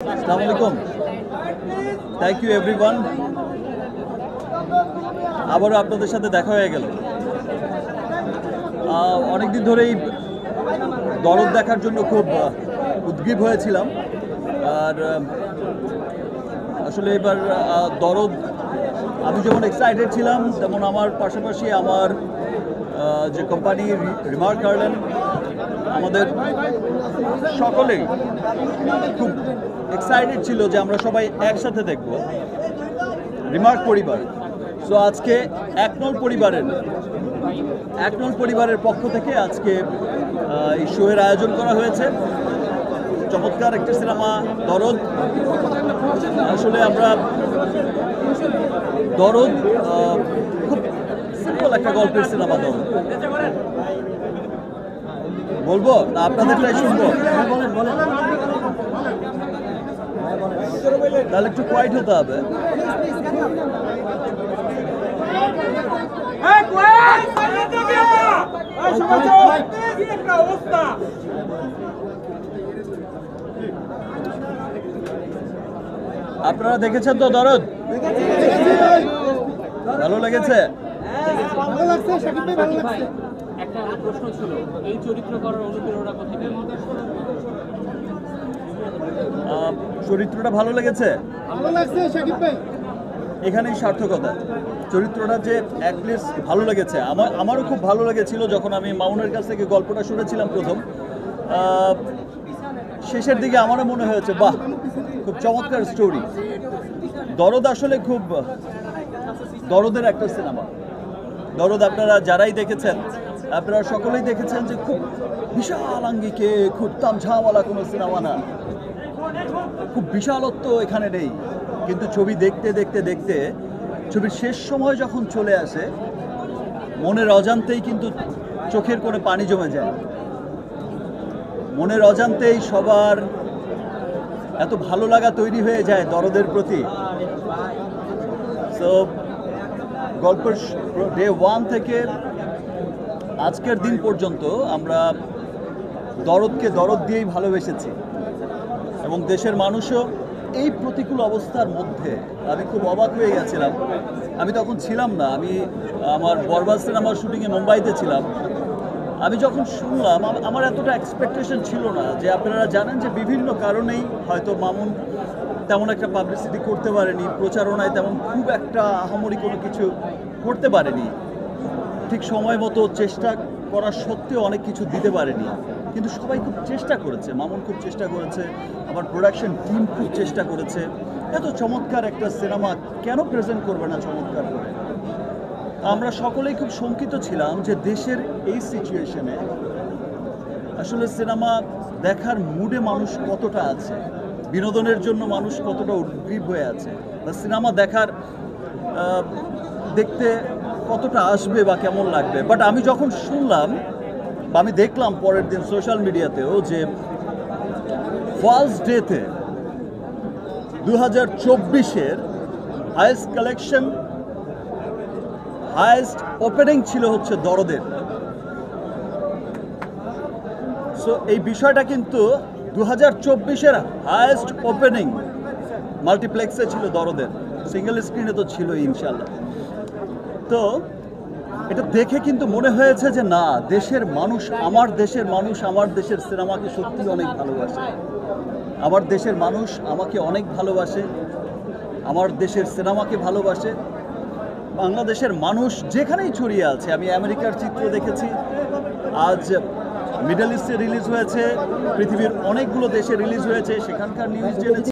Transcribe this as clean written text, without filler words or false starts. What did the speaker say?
আসসালামু আলাইকুম। Thank you everyone. আবারও আপনাদের সাথে দেখা হয়ে গেল। অনেকদিন ধরেই দরদ দেখার জন্য খুব উদ্গ্রীব হয়েছিলাম। আর আসলে এবার দরদ আমি যেমন এক্সাইটেড ছিলাম, তেমন আমার পাশাপাশি আমার যে কোম্পানি রিমার্ক গার্ডেন, আমাদের সকলেই খুব এক্সাইটেড ছিল যে আমরা সবাই একসাথে দেখব রিমার্ক পরিবার। সো আজকে একনল পরিবারের পক্ষ থেকে আজকে এই শোয়ের আয়োজন করা হয়েছে। চমৎকার একটা সিনেমা দরদ। আসলে আমরা দরদ খুব সিম্পল একটা গল্পের সিনেমা দরদ। বলবো না আপনাদেরটাই শুনবো? তাহলে একটু কোয়াইট হতে হবে। আপনারা দেখেছেন তো দরদ? ভালো লেগেছে? একটা প্রশ্ন ছিল, এই চরিত্র করার অনুপ্রেরণা কোথা থেকে? চরিত্রটা ভালো লেগেছে? ভালো লাগছে শাকিব ভাই। এখানেই সার্থকতা। চরিত্রটা যে অ্যাটলিস্ট ভালো লেগেছে, আমারও খুব ভালো লেগেছিল যখন আমি মামুনের কাছ থেকে গল্পটা শুনেছিলাম প্রথম। শেষের দিকে আমারও মনে হয়েছে বাহ, খুব চমৎকার স্টোরি। দরদ আসলে খুব দরদের একটা সিনেমা। দরদ আপনারা যারাই দেখেছেন, আপনারা সকলেই দেখেছেন যে খুব বিশাল আঙ্গিকে, খুব তামঝামওয়ালা কোনো সিনেমা না। খুব বিশালত্ব এখানে নেই, কিন্তু ছবি দেখতে দেখতে দেখতে ছবির শেষ সময় যখন চলে আসে, মনের অজান্তেই কিন্তু চোখের কোণে পানি জমে যায়। মনের অজান্তেই সবার এত ভালো লাগা তৈরি হয়ে যায় দরদের প্রতি। সো গল্পের ডে 1 থেকে আজকের দিন পর্যন্ত আমরা দরদকে দরদ দিয়েই ভালোবেসেছি, এবং দেশের মানুষও এই প্রতিকূল অবস্থার মধ্যে, আমি খুব অবাক হয়ে গেছিলাম। আমি তখন ছিলাম না, আমি আমার বরবাদ সিনেমার শুটিংয়ে মুম্বাইতে ছিলাম। আমি যখন শুনলাম, আমার এতটা এক্সপেকটেশন ছিল না। যে আপনারা জানেন যে বিভিন্ন কারণেই হয়তো মামুন তেমন একটা পাবলিসিটি করতে পারেনি, প্রচারণায় তেমন খুব একটা আহামরি কোনো কিছু করতে পারেনি, ঠিক সময় মতো চেষ্টা করা সত্ত্বেও অনেক কিছু দিতে পারেনি। কিন্তু সবাই খুব চেষ্টা করেছে, মামুন খুব চেষ্টা করেছে, আমার প্রোডাকশন টিম খুব চেষ্টা করেছে। এত চমৎকার একটা সিনেমা কেন প্রেজেন্ট করবে না চমৎকার করে? আমরা সকলেই খুব শঙ্কিত ছিলাম যে দেশের এই সিচুয়েশনে আসলে সিনেমা দেখার মুডে মানুষ কতটা আছে, বিনোদনের জন্য মানুষ কতটা উদ্গ্রীব হয়ে আছে, বা সিনেমা দেখতে কতটা আসবে বা কেমন লাগবে। বাট আমি যখন শুনলাম বা আমি দেখলাম পরের দিন সোশ্যাল মিডিয়াতেও যে ফার্স্ট ডেতে 2024-এর হাইয়েস্ট কালেকশন, হাইয়েস্ট ওপেনিং ছিল হচ্ছে দরদের। সো এই বিষয়টা কিন্তু 2024-এর হাইয়েস্ট ওপেনিং মাল্টিপ্লেক্সে ছিল দরদের, সিঙ্গেল স্ক্রিনে তো ছিল ইনশাল্লাহ। তো এটা দেখে কিন্তু মনে হয়েছে যে না, দেশের মানুষ, আমার দেশের সিনেমাকে সত্যি অনেক ভালোবাসে। আমার দেশের মানুষ আমাকে অনেক ভালোবাসে, আমার দেশের সিনেমাকে ভালোবাসে। বাংলাদেশের মানুষ যেখানেই ছড়িয়ে আছে, আমি আমেরিকার চিত্র দেখেছি, আজ মিডল ইস্টে রিলিজ হয়েছে, পৃথিবীর অনেকগুলো দেশে রিলিজ হয়েছে, সেখানকার নিউজ জেনেছি।